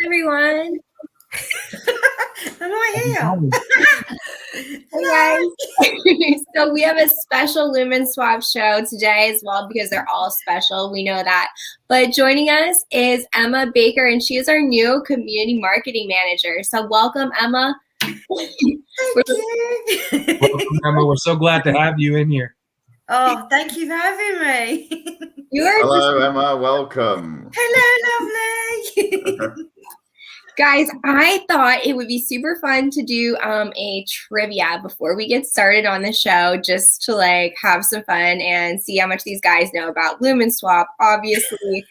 everyone. I'm right here. Hey guys. So we have a special Lumen Swap show today as well because they're all special. We know that. But joining us is Emma Baker, and she is our new community marketing manager. So welcome, Emma. Thank you. Welcome, Emma. We're so glad to have you in here. Oh, thank you for having me. Hello, Emma. Welcome. Hello, lovely. Guys, I thought it would be super fun to do a trivia before we get started on the show, just to like have some fun and see how much these guys know about Lumen Swap. Obviously,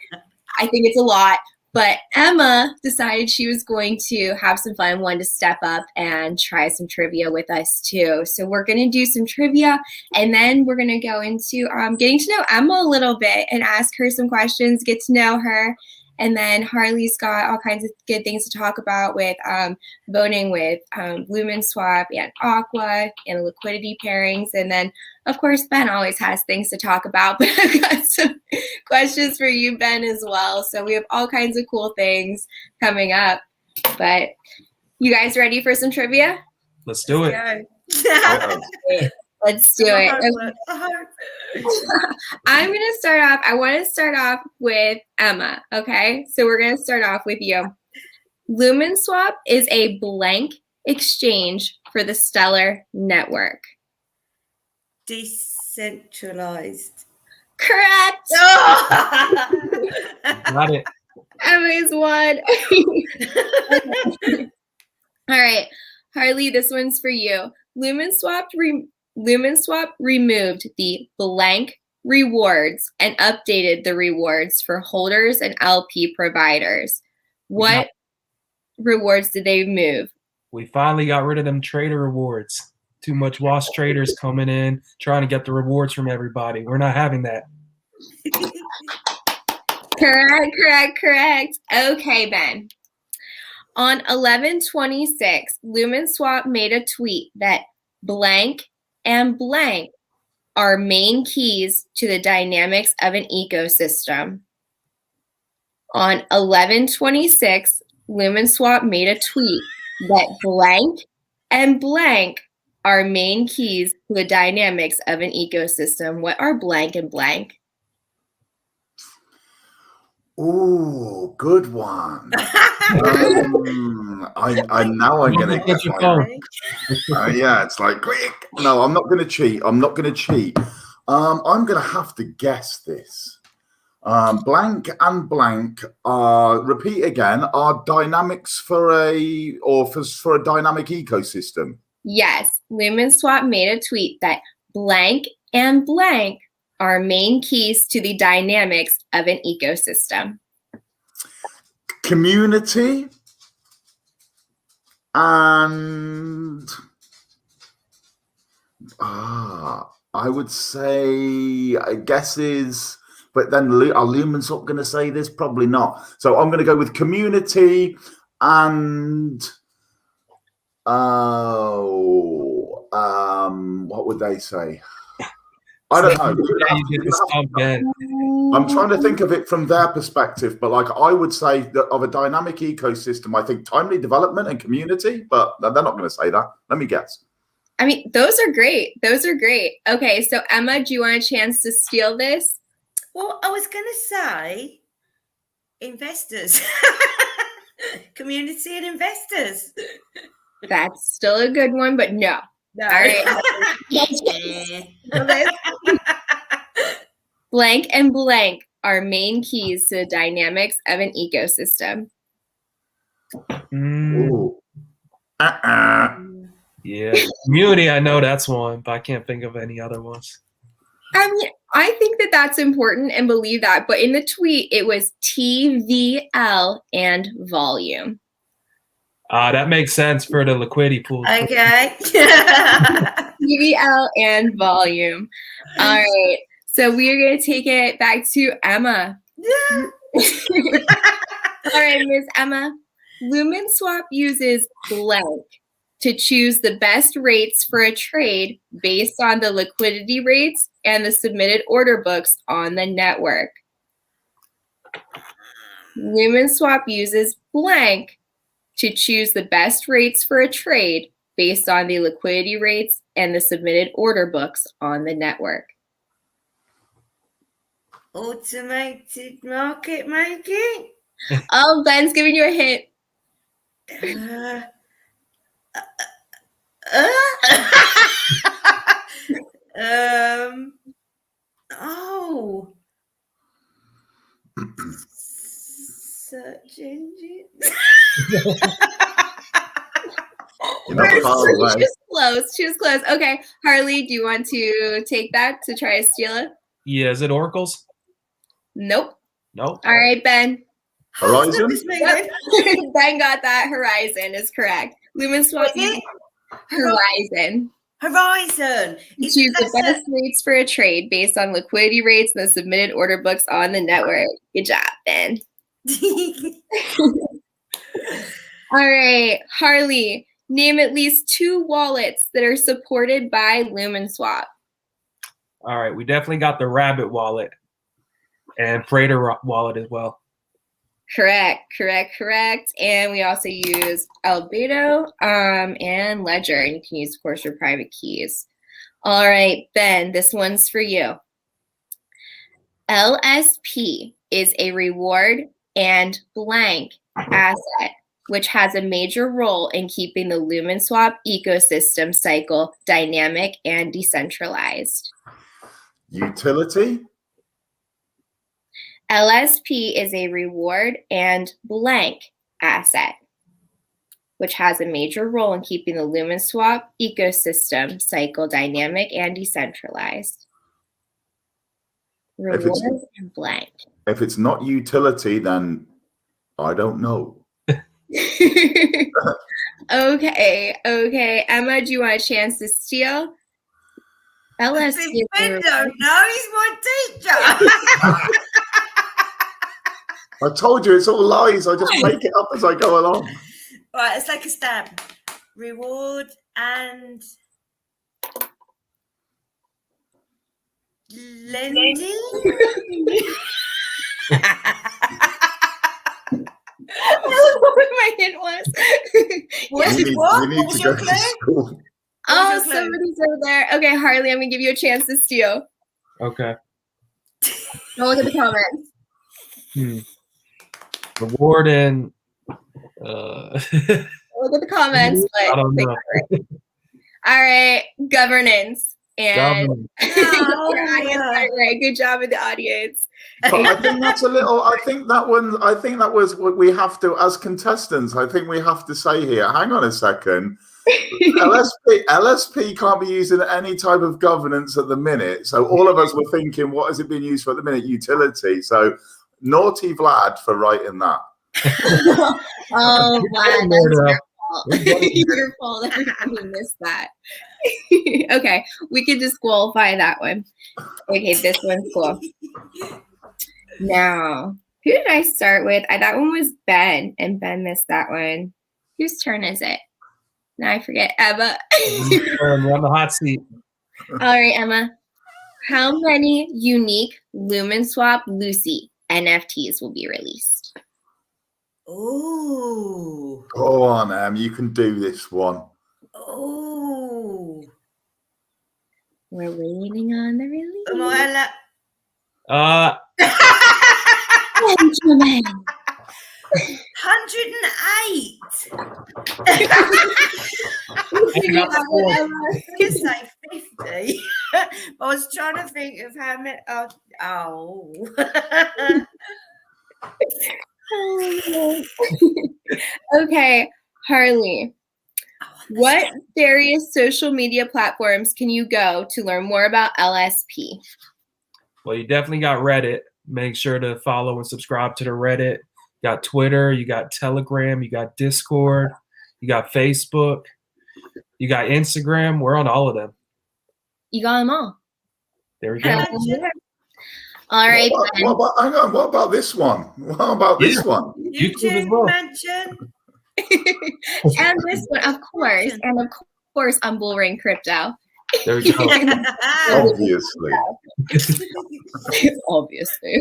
I think it's a lot, but Emma decided she was going to have some fun, wanted to step up and try some trivia with us too. So we're going to do some trivia, and then we're going to go into getting to know Emma a little bit and ask her some questions, get to know her. And then Harley's got all kinds of good things to talk about with voting with Lumen Swap and Aqua and liquidity pairings. And then, of course, Ben always has things to talk about. But I've got some questions for you, Ben, as well. So we have all kinds of cool things coming up. But you guys ready for some trivia? Let's do it. Let's do it. I'm going to start off. I want to start off with Emma, okay? So we're going to start off with you. Lumen Swap is a blank exchange for the Stellar network. Decentralized. Correct. Oh! Got it. Emma's won. All right, Harley, this one's for you. Lumen Swap removed the blank rewards and updated the rewards for holders and LP providers. What rewards did they remove? We finally got rid of them trader rewards. Too much lost traders coming in, trying to get the rewards from everybody. We're not having that. Correct. Okay, Ben. On 11/26, Lumen Swap made a tweet that blank and blank are main keys to the dynamics of an ecosystem. On 11/26, Lumen Swap made a tweet that blank and blank are main keys to the dynamics of an ecosystem. What are blank and blank? Ooh, good one. I know I'm gonna get one. Yeah, it's like quick. No, I'm not gonna cheat. I'm gonna have to guess this. Blank and blank are, repeat again, are dynamics for a dynamic ecosystem. Yes, Lumen Swap made a tweet that blank and blank are main keys to the dynamics of an ecosystem. Community and I would say guesses, but then are Lumen Swap going to say this? Probably not. So I'm going to go with community and what would they say? I don't know. I'm trying to think of it from their perspective, but like I would say that of a dynamic ecosystem, I think timely development and community, but they're not going to say that. Let me guess. I mean, those are great. Okay, so Emma, do you want a chance to steal this? Well, I was going to say investors. Community and investors. That's still a good one, but no. No. All right. Blank and blank are main keys to the dynamics of an ecosystem. Yeah, community, I know that's one, but I can't think of any other ones. I mean, I think that that's important and believe that, but in the tweet, it was TVL and volume. That makes sense for the liquidity pool. Okay. TVL and volume. All right. So we are going to take it back to Emma. Yeah. All right, Miss Emma. Lumen Swap uses blank to choose the best rates for a trade based on the liquidity rates and the submitted order books on the network. Lumen Swap uses blank to choose the best rates for a trade based on the liquidity rates and the submitted order books on the network. Automated market making. Oh, Ben's giving you a hint. Oh. Search engines. You're not far away. She was close. She was close. Okay, Harley, do you want to take that to try to steal it? Yeah, is it oracles? Nope. Nope. All right, Ben. Horizon? Yep. Ben got that. Horizon is correct. Lumen Swap uses Horizon. Horizon. Choose the best rates for a trade based on liquidity rates and the submitted order books on the network. Good job, Ben. All right, Harley, name at least 2 wallets that are supported by Lumen Swap. All right, we definitely got the Rabbit wallet and Prater wallet as well. Correct. And we also use Albedo and Ledger, and you can use, of course, your private keys. All right, Ben, this one's for you. LSP is a reward and blank asset, which has a major role in keeping the Lumen Swap ecosystem cycle dynamic and decentralized. Utility? LSP is a reward and blank asset, which has a major role in keeping the Lumen Swap ecosystem cycle dynamic and decentralized. Reward and blank. If it's not utility, then I don't know. Okay. Emma, do you want a chance to steal? LSP. Ben don't know. He's my teacher. I told you it's all lies. I just make it up as I go along. Right, it's like a stab. Reward and lending. What my hint was. What? We need to go to school. Oh, somebody's over there. Okay, Harley, I'm going to give you a chance to steal. Okay. Don't look at the comments. Reward and Look at the comments. I don't know. All right, governance. And your audience got it right. Good job with the audience. But I think that's a little. I think that was what we have to, as contestants. I think we have to say here. Hang on a second. LSP can't be used in any type of governance at the minute. So all of us were thinking, what has it been used for at the minute? Utility. So naughty Vlad for writing that. Oh, Vlad, that's your fault. Everybody missed that. Okay, we could disqualify that one. Okay, this one's cool. Now, who did I start with? That one was Ben, and Ben missed that one. Whose turn is it? Now I forget. Emma. We're on the hot seat. All right, Emma. How many unique Lumen Swap Lucy NFTs will be released? Oh. Go on, Em. You can do this one. Oh. We're waiting on the release. Benjamin. 108. I could say 50. I was trying to think of how many. Okay, Harley. What various social media platforms can you go to learn more about LSP? Well, you definitely got Reddit. Make sure to follow and subscribe to the Reddit. You got Twitter, you got Telegram, you got Discord, you got Facebook, you got Instagram. We're on all of them. You got them all. There we go. All right. Hang on. What about this one? What about this one? YouTube as well. And this one, of course. And of course, on Bullring Crypto. There we go. Obviously. Obviously.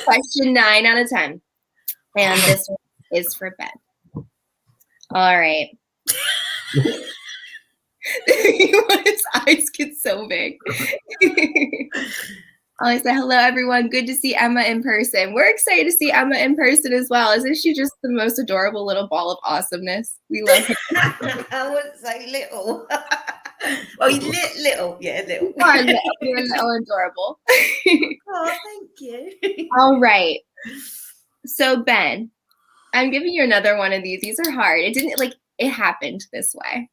Question 9 out of 10. And this one is for Ben. All right. His eyes get so big. I said, hello, everyone. Good to see Emma in person. We're excited to see Emma in person as well. Isn't she just the most adorable little ball of awesomeness? We love her. I wouldn't say little. Oh, little. Yeah, little. You are little. You're little adorable. Oh, thank you. All right. So, Ben, I'm giving you another one of these. These are hard. It happened this way.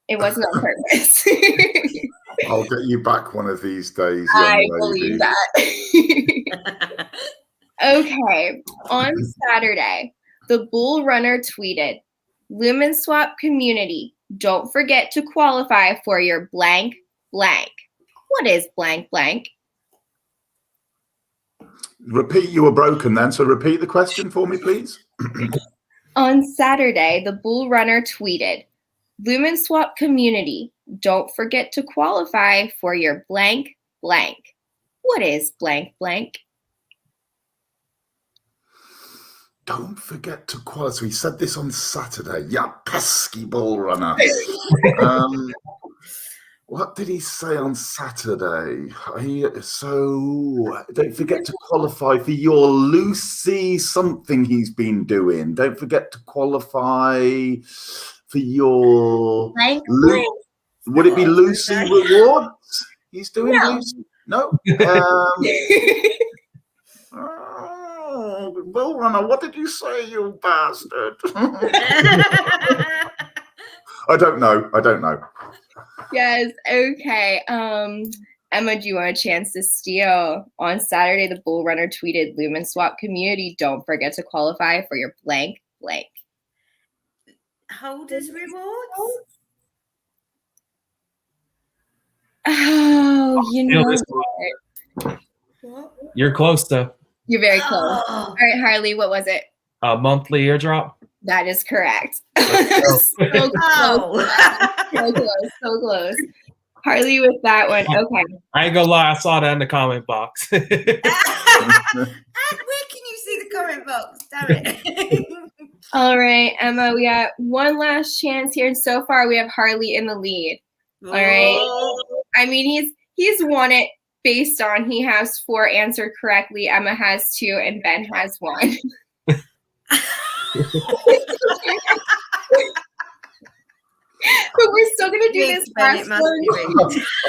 It wasn't on purpose. I'll get you back one of these days, young I lady. believe that. Okay. On Saturday, the Bull Runner tweeted, Lumen Swap community, don't forget to qualify for your blank blank. What is blank blank? Repeat, you were broken then, so repeat the question for me, please. On Saturday, the Bull Runner tweeted, Lumen Swap community, don't forget to qualify for your blank blank. What is blank blank? Don't forget to qualify. So he said this on Saturday. Yeah, pesky bull runner. What did he say on Saturday? So don't forget to qualify for your Lucy something he's been doing. Don't forget to qualify for your Blank. Would it be Lucy Rewards? He's doing No. Lucy? No. Oh, Bull Runner, what did you say, you bastard? I don't know. Yes, okay. Emma, do you want a chance to steal? On Saturday, the Bull Runner tweeted, Lumen Swap community, don't forget to qualify for your blank blank. Holders rewards? Oh, you know What? You're close though. You're very close. Oh. All right, Harley, what was it? A monthly airdrop. That is correct. go. So close. Oh. So close. Harley with that one. Okay. I ain't gonna lie, I saw that in the comment box. And where can you see the comment box? Damn it. All right, Emma, we got one last chance here. And so far, we have Harley in the lead. All right. I mean, he's won it based on he has 4 answered correctly. Emma has 2 and Ben has 1. But we're still gonna do this last one.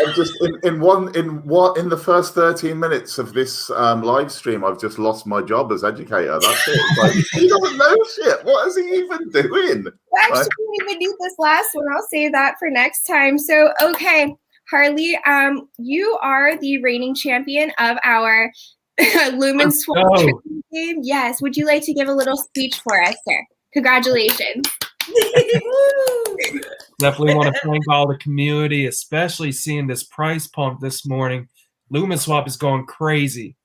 I've just in the first 13 minutes of this live stream, I've just lost my job as educator. That's it. It's like, he doesn't know shit. What is he even doing? Actually, we even do this last one. I'll save that for next time. So, okay, Harley, you are the reigning champion of our Lumen Swap game. Yes. Would you like to give a little speech for us, sir? Congratulations. Definitely want to thank all the community, especially seeing this price pump this morning. Lumen Swap is going crazy.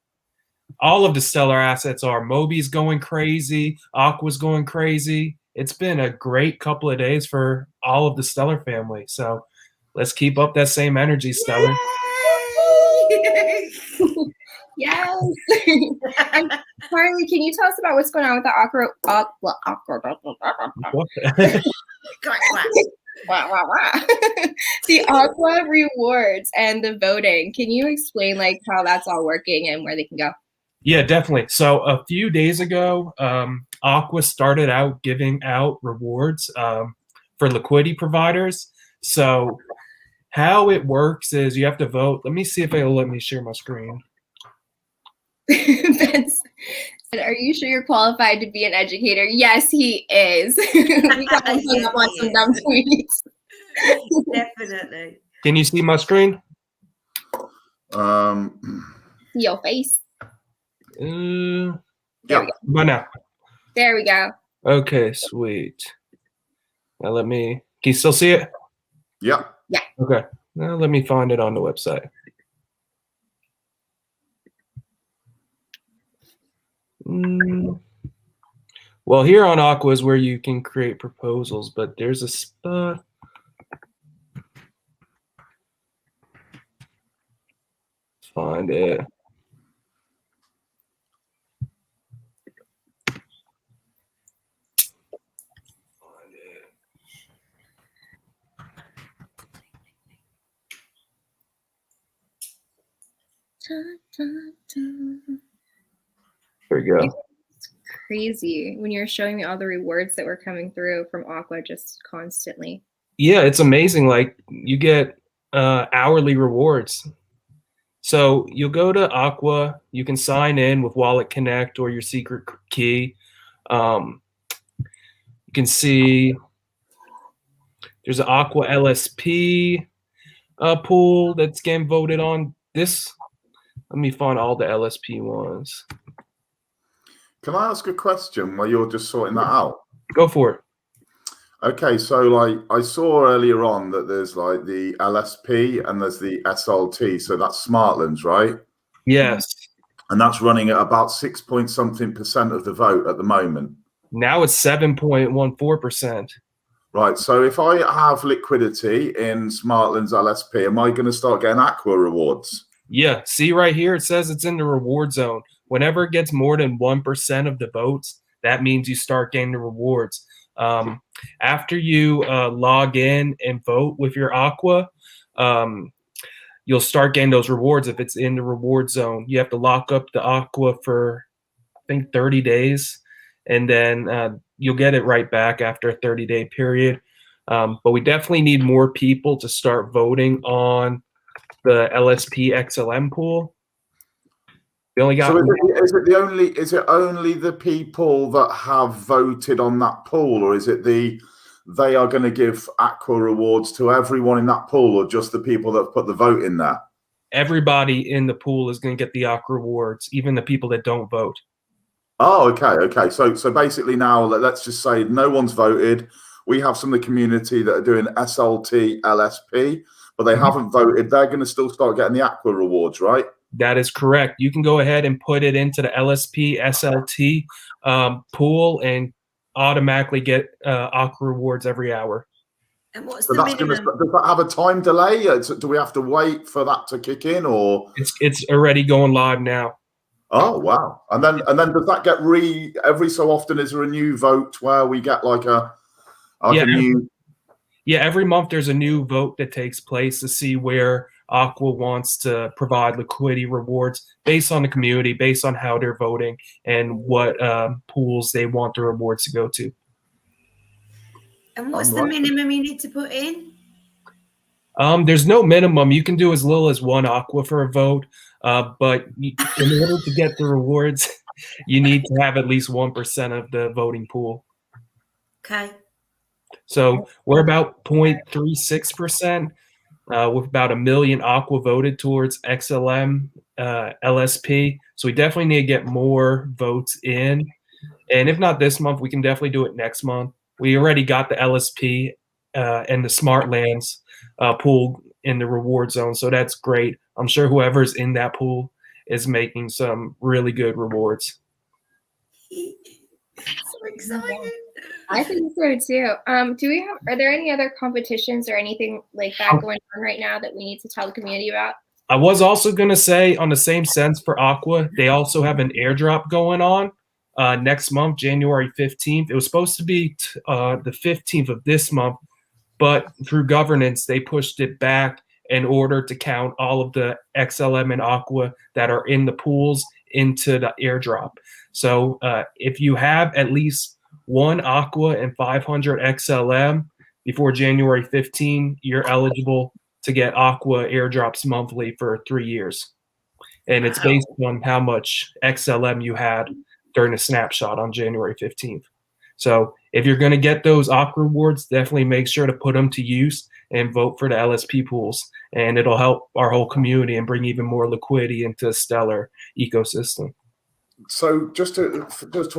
All of the stellar assets are. Moby's going crazy. Aqua's going crazy. It's been a great couple of days for all of the stellar family. So let's keep up that same energy, stellar. Yes. And Harley, can you tell us about what's going on with the the Aqua rewards and the voting? Can you explain like how that's all working and where they can go? Yeah, definitely. So a few days ago, Aqua started out giving out rewards for liquidity providers. So how it works is you have to vote. Let me see if it'll let me share my screen. Ben said, are you sure you're qualified to be an educator? Yes, he is. We got him hung up on some dumb tweets. Definitely. Can you see my screen? Your face. Yeah. But now. There we go. Okay, sweet. Now let me. Can you still see it? Yeah. Yeah. Okay. Now let me find it on the website. Well, here on Aqua is where you can create proposals, but there's a spot. Find it. There you go. It's crazy when you're showing me all the rewards that were coming through from Aqua just constantly. Yeah, it's amazing. Like you get hourly rewards. So you'll go to Aqua, you can sign in with Wallet Connect or your secret key. You can see there's an Aqua LSP pool that's getting voted on. Let me find all the LSP ones. Can I ask a question while you're just sorting that out? Go for it. Okay, so like I saw earlier on that there's like the LSP and there's the SLT, so that's Smartlands, right? Yes. And that's running at about 6-point-something% of the vote at the moment. Now it's 7.14%. Right, so if I have liquidity in Smartlands LSP, am I going to start getting Aqua rewards? Yeah, see right here, it says it's in the reward zone. Whenever it gets more than 1% of the votes, that means you start getting the rewards. After you log in and vote with your Aqua, you'll start getting those rewards if it's in the reward zone. You have to lock up the Aqua for, I think, 30 days, and then you'll get it right back after a 30-day period. But we definitely need more people to start voting on the LSP XLM pool. We only got. So is it only the people that have voted on that pool, or is it they are going to give Aqua rewards to everyone in that pool, or just the people that put the vote in there? Everybody in the pool is going to get the Aqua rewards, even the people that don't vote. Oh, okay. So basically now, let's just say no one's voted. We have some of the community that are doing SLT, LSP, but they haven't voted. They're going to still start getting the Aqua rewards, right? That is correct. You can go ahead and put it into the LSP, SLT pool and automatically get Aqua rewards every hour. And what's So the that's minimum? does that have a time delay? Do we have to wait for that to kick in, or It's already going live now. Oh wow! And then does that get every so often? Is there a new vote where we get like a new? Yeah, every month there's a new vote that takes place to see where Aqua wants to provide liquidity rewards based on the community, based on how they're voting, and what pools they want the rewards to go to. And what's the minimum you need to put in? There's no minimum. You can do as little as 1 Aqua for a vote, but in order to get the rewards, you need to have at least 1% of the voting pool. Okay. So we're about 0.36%, with about 1 million Aqua voted towards XLM, LSP. So we definitely need to get more votes in. And if not this month, we can definitely do it next month. We already got the LSP and the Smartlands pool in the reward zone, so that's great. I'm sure whoever's in that pool is making some really good rewards. So excited. I think so too. Are there any other competitions or anything like that going on right now that we need to tell the community about? I was also going to say, on the same sense for Aqua, they also have an airdrop going on next month, January 15th. It was supposed to be the 15th of this month, but through governance, they pushed it back in order to count all of the XLM and Aqua that are in the pools into the airdrop. So if you have at least 1 Aqua and 500 XLM before January 15, you're eligible to get Aqua airdrops monthly for 3 years. And it's based on how much XLM you had during the snapshot on January 15th. So if you're going to get those Aqua rewards, definitely make sure to put them to use and vote for the LSP pools. And it'll help our whole community and bring even more liquidity into Stellar ecosystem. So just to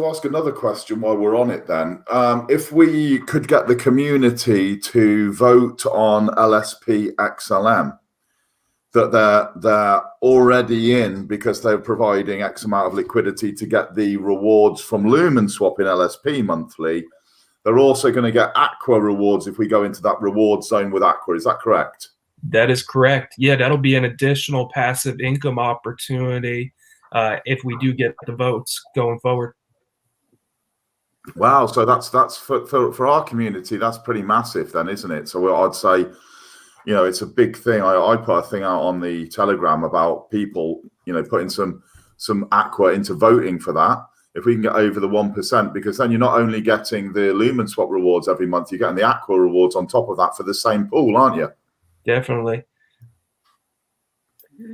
ask another question while we're on it then, if we could get the community to vote on LSP XLM, that they're already in because they're providing X amount of liquidity to get the rewards from Lumen Swap in LSP monthly, they're also going to get Aqua rewards if we go into that reward zone with Aqua. Is that correct? That is correct. Yeah, that'll be an additional passive income opportunity if we do get the votes going forward. Wow, so that's for our community, that's pretty massive then, isn't it? So I'd say, it's a big thing. I put a thing out on the Telegram about people, putting some Aqua into voting for that. If we can get over the 1%, because then you're not only getting the Lumen Swap rewards every month, you're getting the Aqua rewards on top of that for the same pool, aren't you? Definitely.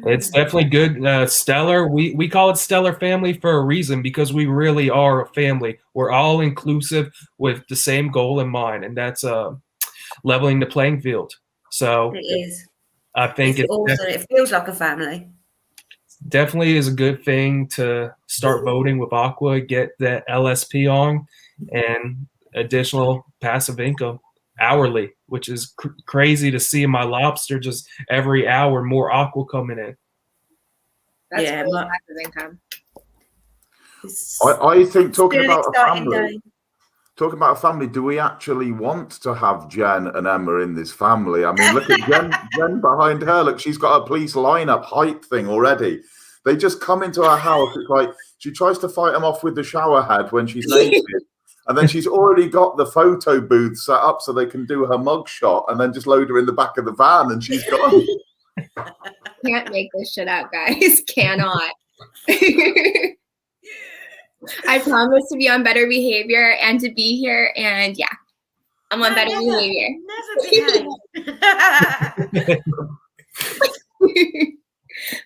It's definitely good. Stellar, we call it Stellar Family for a reason, because we really are a family. We're all inclusive with the same goal in mind, and that's leveling the playing field. So it is. I think it's awesome. It feels like a family. Definitely is a good thing to start voting with Aqua, get that LSP on, and additional passive income hourly, which is crazy to see in my lobster just every hour more Aqua coming in. That's really passive income. I think talking about a family, do we actually want to have Jen and Emma in this family? I mean, look at Jen behind her. Look, she's got a police lineup hype thing already. They just come into her house. It's like she tries to fight them off with the shower head when she's naked. And then she's already got the photo booth set up so they can do her mug shot and then just load her in the back of the van and she's gone. Can't make this shit up, guys. Cannot. I promise to be on better behavior and to be here. And yeah, I'm on better behavior. Never behave.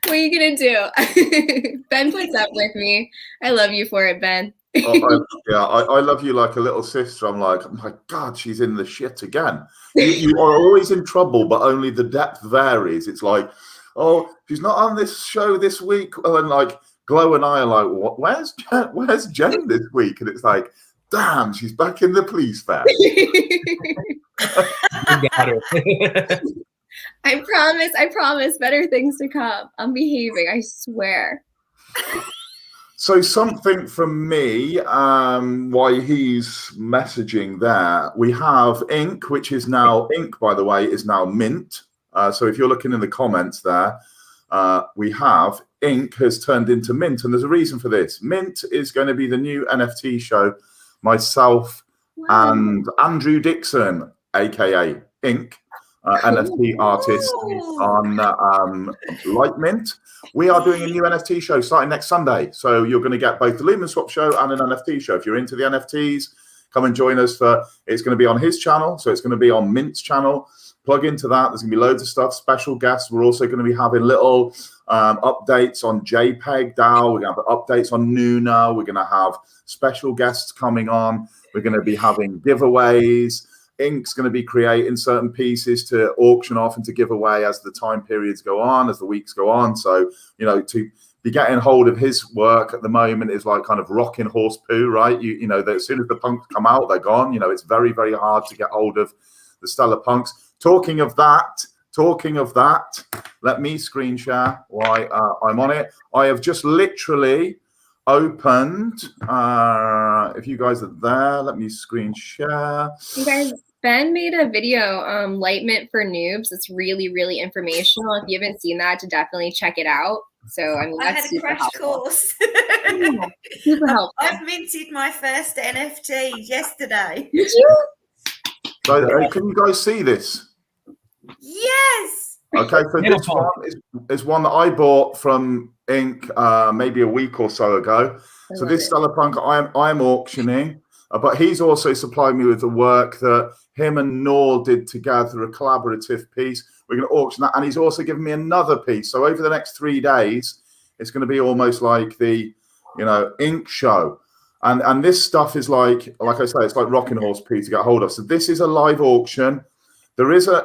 What are you going to do? Ben puts up with me. I love you for it, Ben. I love you like a little sister. I'm like, oh my God, she's in the shit again. You are always in trouble, but only the depth varies. It's like, oh, she's not on this show this week. And like Glow and I are like, what? Where's Jen this week? And it's like, damn, she's back in the police van. You got her. I promise better things to come. I'm behaving, I swear. So something from me, why he's messaging there, we have Ink, which is now, Ink, by the way, is now Mint. So if you're looking in the comments there, we have Ink has turned into Mint. And there's a reason for this. Mint is going to be the new NFT show. Myself and Andrew Dixon, a.k.a. Ink, NFT artist on Light Mint. We are doing a new NFT show starting next Sunday. So you're going to get both the Lumen Swap show and an NFT show. If you're into the NFTs, come and join us for, it's going to be on his channel. So it's going to be on Mint's channel. Plug into that. There's going to be loads of stuff, special guests. We're also going to be having little updates on JPEG DAO. We're going to have updates on Nuna. We're going to have special guests coming on. We're going to be having giveaways. Ink's going to be creating certain pieces to auction off and to give away as the time periods go on, as the weeks go on. So, to be getting hold of his work at the moment is like kind of rocking horse poo, right? You know, as soon as the punks come out, they're gone. It's very, very hard to get hold of the stellar punks. Talking of that, let me screen share while I'm on it. I have just literally opened, if you guys are there, let me screen share. You guys, Ben made a video, Lightment for Noobs. It's really, really informational. If you haven't seen that, to definitely check it out. So, I mean, that's super helpful. Course. Yeah, super helpful. I've minted my first NFT yesterday. Did you? So, can you guys see this? Yes. Okay, so this one is one that I bought from Ink maybe a week or so ago. So this Stellar Punk I'm auctioning, but he's also supplied me with the work that him and Noor did together, a collaborative piece. We're going to auction that, and he's also given me another piece. So over the next 3 days, it's going to be almost like the, Ink show. And this stuff is like I say, it's like rocking horse poo to get hold of. So this is a live auction. There is a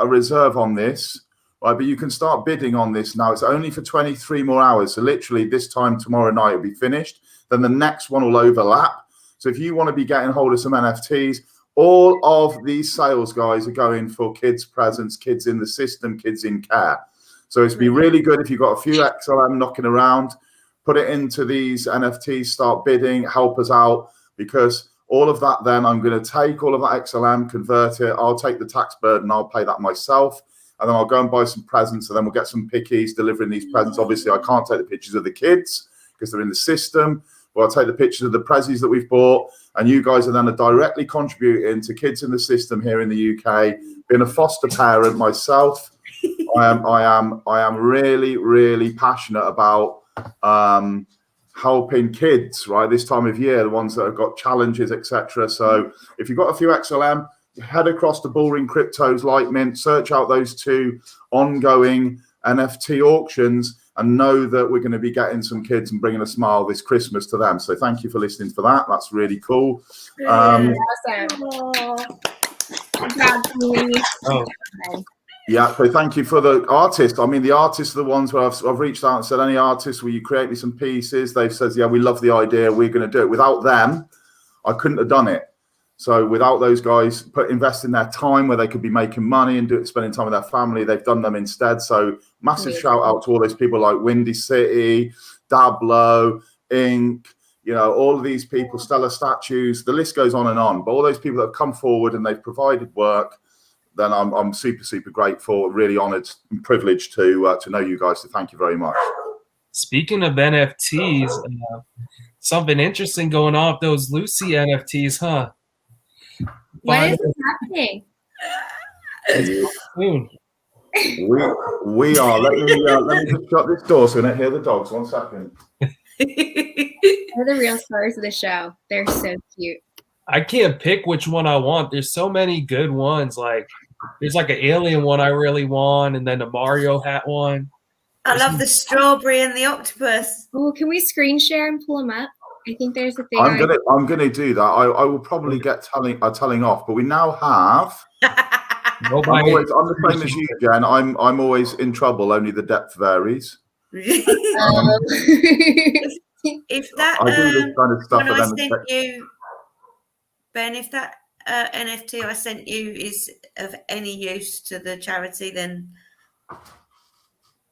reserve on this, right? But you can start bidding on this now. It's only for 23 more hours. So literally this time tomorrow night it'll be finished. Then the next one will overlap. So if you want to be getting hold of some NFTs, all of these sales guys are going for kids presents, kids in the system, kids in care. So it's be really good if you've got a few XLM knocking around, put it into these NFTs, start bidding, help us out, because all of that, then I'm going to take all of that XLM, convert it. I'll take the tax burden. I'll pay that myself. And then I'll go and buy some presents. And then we'll get some pickies delivering these presents. Obviously, I can't take the pictures of the kids because they're in the system. But I'll take the pictures of the prezzies that we've bought. And you guys are then directly contributing to kids in the system here in the UK. Being a foster parent myself, I am really, really passionate about helping kids, right, this time of year, the ones that have got challenges, etc. So if you've got a few XLM, head across to Bullring Cryptos, like Mint, search out those 2 ongoing NFT auctions, and know that we're going to be getting some kids and bringing a smile this Christmas to them. So thank you for listening for that. That's really cool. Awesome. Oh. Yeah, so thank you for the artists. I mean, the artists are the ones where I've reached out and said, any artists, will you create me some pieces? They've said, yeah, we love the idea. We're going to do it. Without them, I couldn't have done it. So without those guys investing their time where they could be making money and spending time with their family, they've done them instead. So massive shout out to all those people like Windy City, Dablo, Inc., all of these people, Stellar Statues, the list goes on and on. But all those people that have come forward and they've provided work, then I'm super, super grateful, really honored and privileged to know you guys. So thank you very much. Speaking of NFTs, something interesting going on with those Lucy NFTs, huh? When is this happening? Soon. We are. Let me just shut this door so I don't hear the dogs. 1 second. They're the real stars of the show. They're so cute. I can't pick which one I want. There's so many good ones. Like there's like an alien one I really want, and then the Mario hat one. I love the strawberry and the octopus. Oh, can we screen share and pull them up? I think there's a thing. I'm gonna do that. I will probably get telling off, but we now have. I'm the same as you, Jen. I'm always in trouble. Only the depth varies. If that I do this kind of stuff. when I sent you, Ben, if that NFT I sent you is of any use to the charity, then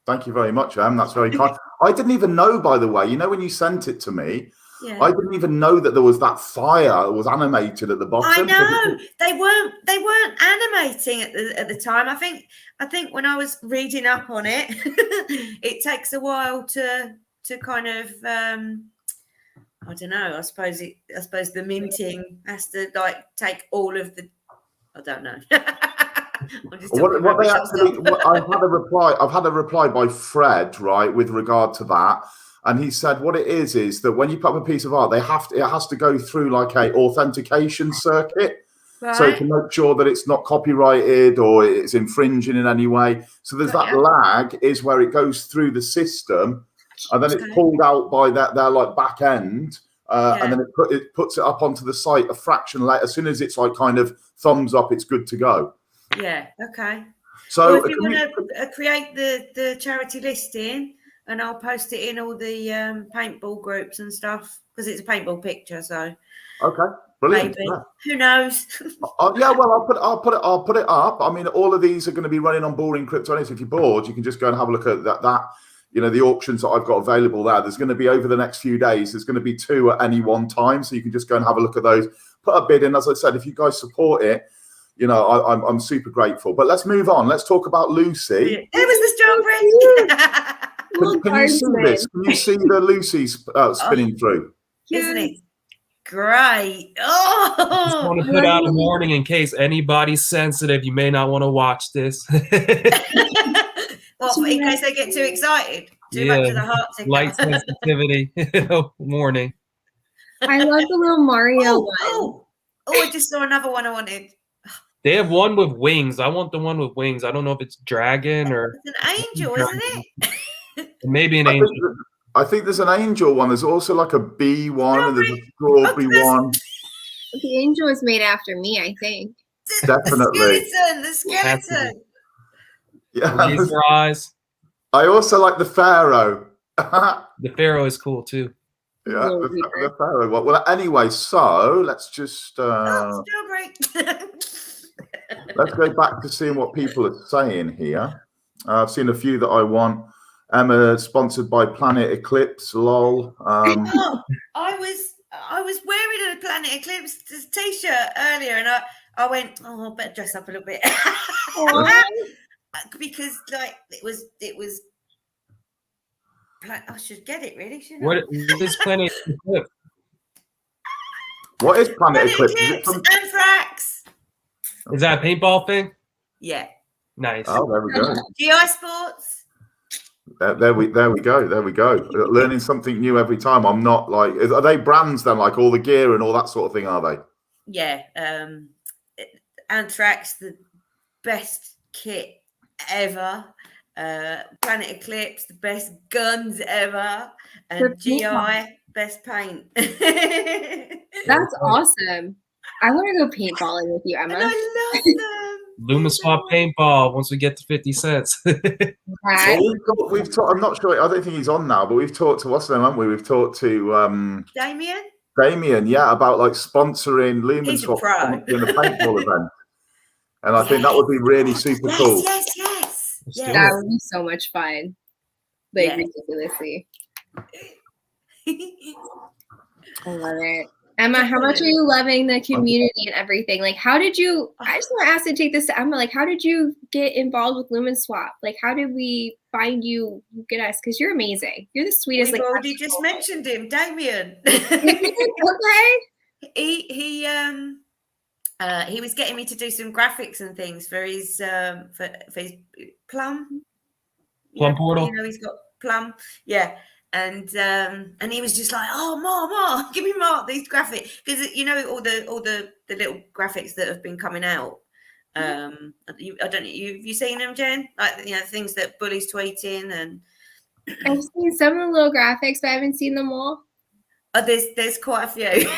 thank you very much, Em. That's very kind. I didn't even know, by the way. When you sent it to me, I didn't even know that there was that fire that was animated at the bottom. I know they weren't animating at the time. I think when I was reading up on it, it takes a while to kind of I don't know. I suppose the minting has to take all of the. I don't know. What they actually? I've had a reply by Fred, right, with regard to that. And he said what it is that when you put up a piece of art, it has to go through like a authentication circuit. Right. So to make sure that it's not copyrighted or it's infringing in any way. So there's that lag is where it goes through the system and then it's pulled out by their like back end. And then it puts it up onto the site a fraction later. As soon as it's like kind of thumbs up, it's good to go. Yeah. Okay. So well, if you want to create the charity listing, and I'll post it in all the paintball groups and stuff because it's a paintball picture. So okay, brilliant. Maybe. Yeah. Who knows? Yeah, well, I'll put it up. I mean, all of these are going to be running on Bullring Crypto. So if you're bored, you can just go and have a look at that. The auctions that I've got available there. There's going to be over the next few days. There's going to be 2 at any one time, so you can just go and have a look at those. Put a bid in. As I said, if you guys support it, I'm super grateful. But let's move on. Let's talk about Lucy. It was the strawberry. Can you see this? Can you see the Lucy spinning through? Isn't it great? Oh, I just want to put out a warning in case anybody's sensitive. You may not want to watch this. Well, in case they get too excited, too much of the heart tickle. Light sensitivity warning. I love the little Mario one. Oh, I just saw another one I wanted. They have one with wings. I want the one with wings. I don't know if it's dragon or it's an angel, isn't it? Maybe an angel. I think there's an angel one. There's also like a bee one and there's a strawberry one. The angel is made after me, I think. Definitely. The skeleton. Yeah. Laser eyes. I also like the pharaoh. The pharaoh is cool too. Yeah, the pharaoh one. Well, anyway, so let's just let's go back to seeing what people are saying here. I've seen a few that I want. Emma, sponsored by Planet Eclipse. Lol. I was wearing a Planet Eclipse t-shirt earlier, and I went, I better dress up a little bit because it was. I should get it really, shouldn't I? What is Planet Eclipse? What is Planet Eclipse? Anthrax. Is that a paintball thing? Yeah. Nice. Oh, there we go. GI Sports. There we go. Learning something new every time. I'm not like, are they brands then, like all the gear and all that sort of thing, are they? Yeah. Anthrax, the best kit ever. Planet Eclipse, the best guns ever. And GI, best paint. That's awesome. I want to go paintballing with you, Emma. And I love them. Lumen Swap paintball once we get to 50 cents. Right. Well, we've talked, I'm not sure, I don't think he's on now, but we've talked to, what's his name, haven't we? We've talked to Damien, yeah, about like sponsoring Lumen Swap in the paintball event. And I think that would be really super cool. Yes. Yeah, that would be so much fun. Like, ridiculously. I love it. Emma, how much are you loving the community and everything? Like, how did you, I just want to ask and take this to Emma, like, how did you get involved with Lumen Swap? Like, how did we find you, get us? Because you're amazing. You're the sweetest. We've already just mentioned him, Damien. Okay. He was getting me to do some graphics and things for his his Plum portal. You know, he's got Plum, and he was just like, oh, more, give me more these graphics, because you know all the little graphics that have been coming out. I don't know, you seen them, Jen? Like, you know, things that Bully's tweeting, and I've seen some of the little graphics, but I haven't seen them all. Oh, there's quite a few.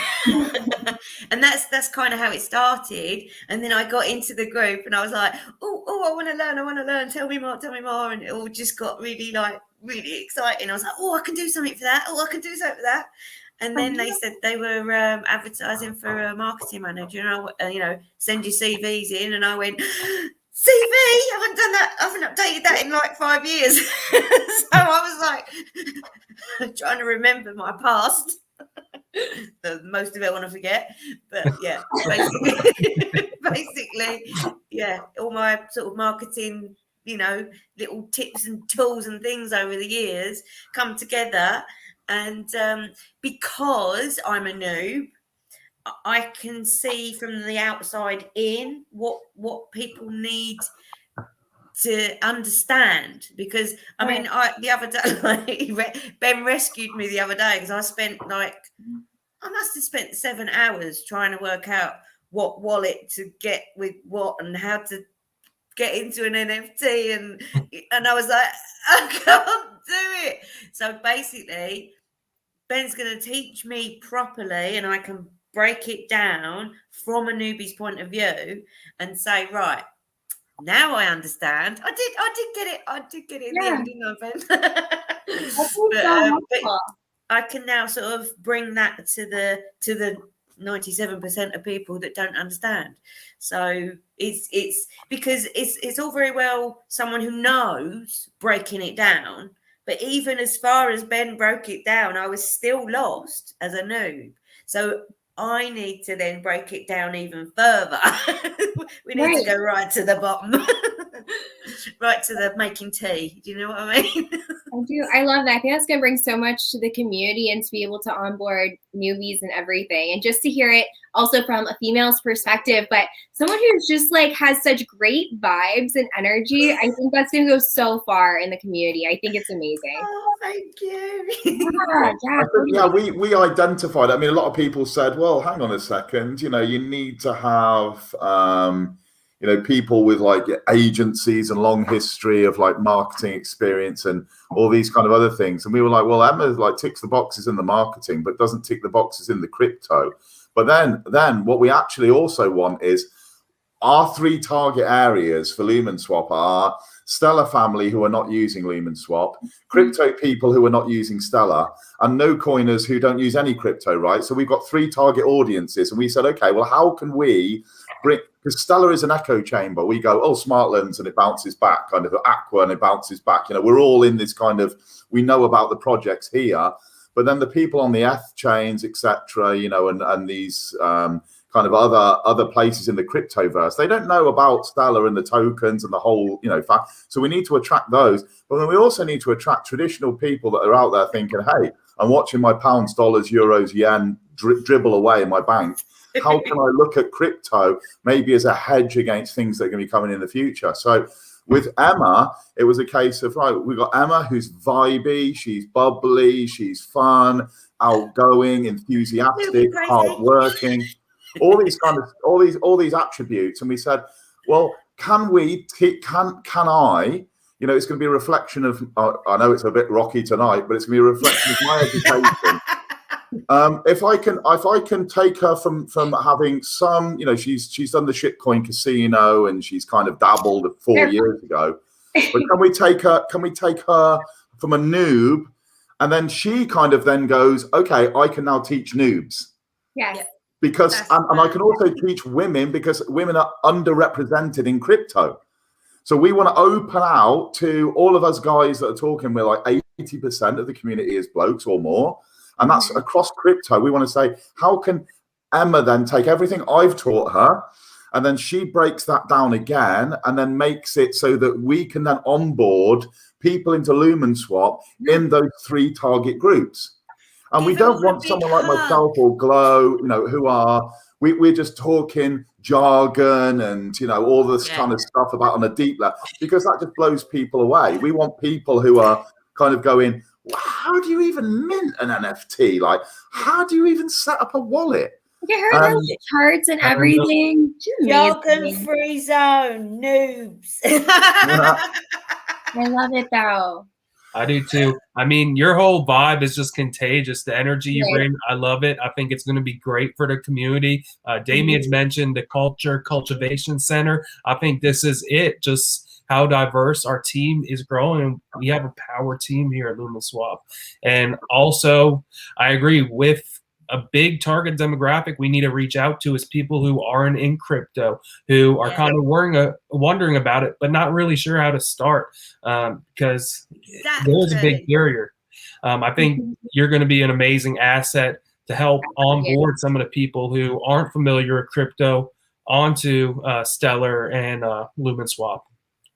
And that's kind of how it started. And then I got into the group and I was like, oh, I want to learn, tell me more. And it all just got really exciting. I was like, oh, I can do something for that. And then they said they were advertising for a marketing manager, you know, send your CVs in. And I went, CV? I haven't done that. I haven't updated that in like 5 years. So I was like trying to remember my past. Most of it I want to forget. But yeah, basically, yeah, all my sort of marketing, you know, little tips and tools and things over the years come together. And because I'm a noob, I can see from the outside in what people need to understand, because I mean, the other day, Ben rescued me the other day because I must have spent 7 hours trying to work out what wallet to get with what and how to get into an NFT, and I was like, I can't do it. So basically, Ben's going to teach me properly, and I can break it down from a newbie's point of view and say, right, now I understand. I did get it in the end, didn't I, Ben? But I can now sort of bring that to the 97% of people that don't understand. So it's because it's all very well someone who knows breaking it down, but even as far as Ben broke it down, I was still lost as a noob. So I need to then break it down even further. We need to go right to the bottom, right to the making tea. Do you know what I mean? I do. I love that. I think that's going to bring so much to the community, and to be able to onboard newbies and everything. And just to hear it also from a female's perspective, but someone who's just like has such great vibes and energy, I think that's going to go so far in the community. I think it's amazing. Oh, thank you. Yeah, we identified. I mean, a lot of people said, well, hang on a second, you know, you need to have you know, people with like agencies and long history of like marketing experience and all these kind of other things. And we were like, well, Emma like ticks the boxes in the marketing, but doesn't tick the boxes in the crypto. But then what we actually also want is our 3 target areas for Lumen Swap are Stellar family who are not using Lumen Swap, crypto people who are not using Stellar, and no coiners who don't use any crypto, right? So we've got 3 target audiences, and we said, okay, well, how can we bring, because Stellar is an echo chamber. We go, oh, Smartlands, and it bounces back, kind of Aqua, and it bounces back. You know, we're all in this kind of, we know about the projects here, but then the people on the ETH chains, etc., you know, and these kind of other places in the cryptoverse, they don't know about Stellar and the tokens and the whole, you know, fact. So we need to attract those, but then we also need to attract traditional people that are out there thinking, hey, I'm watching my pounds, dollars, euros, yen dribble away in my bank. How can I look at crypto maybe as a hedge against things that are going to be coming in the future? So With Emma, it was a case of, right, we got Emma who's vibey, she's bubbly, she's fun, outgoing, enthusiastic, hardworking, all these attributes. And we said, well, can I, you know, it's going to be a reflection of, I know it's a bit rocky tonight, but it's going to be a reflection of my education. If I can take her from having some, you know, she's done the shitcoin casino and she's kind of dabbled 4 years ago, but can we take her from a noob, and then she kind of then goes, okay, I can now teach noobs. Yes. Because and I can also teach women, because women are underrepresented in crypto. So we want to open out to all of us guys that are talking. We're like 80% of the community is blokes or more. And that's across crypto. We want to say, how can Emma then take everything I've taught her, and then she breaks that down again and then makes it so that we can then onboard people into Lumen Swap in those 3 target groups. And we don't want someone like myself or Glow, you know, who are, we're just talking jargon and, you know, all this kind of stuff about on a deep level, because that just blows people away. We want people who are kind of going, how do you even mint an NFT? Like, how do you even set up a wallet? Look at her little charts and everything. Jargon-free zone, noobs. I love it though. I do too. I mean, your whole vibe is just contagious. The energy you bring, I love it. I think it's going to be great for the community. Damien's mentioned the cultivation center. I think this is it. Just how diverse our team is growing. We have a power team here at Lumen Swap. And also, I agree with a big target demographic we need to reach out to is people who aren't in crypto, who are kind of wondering about it, but not really sure how to start, because there's a big barrier. I think you're going to be an amazing asset to help onboard some of the people who aren't familiar with crypto onto Stellar and Lumen Swap.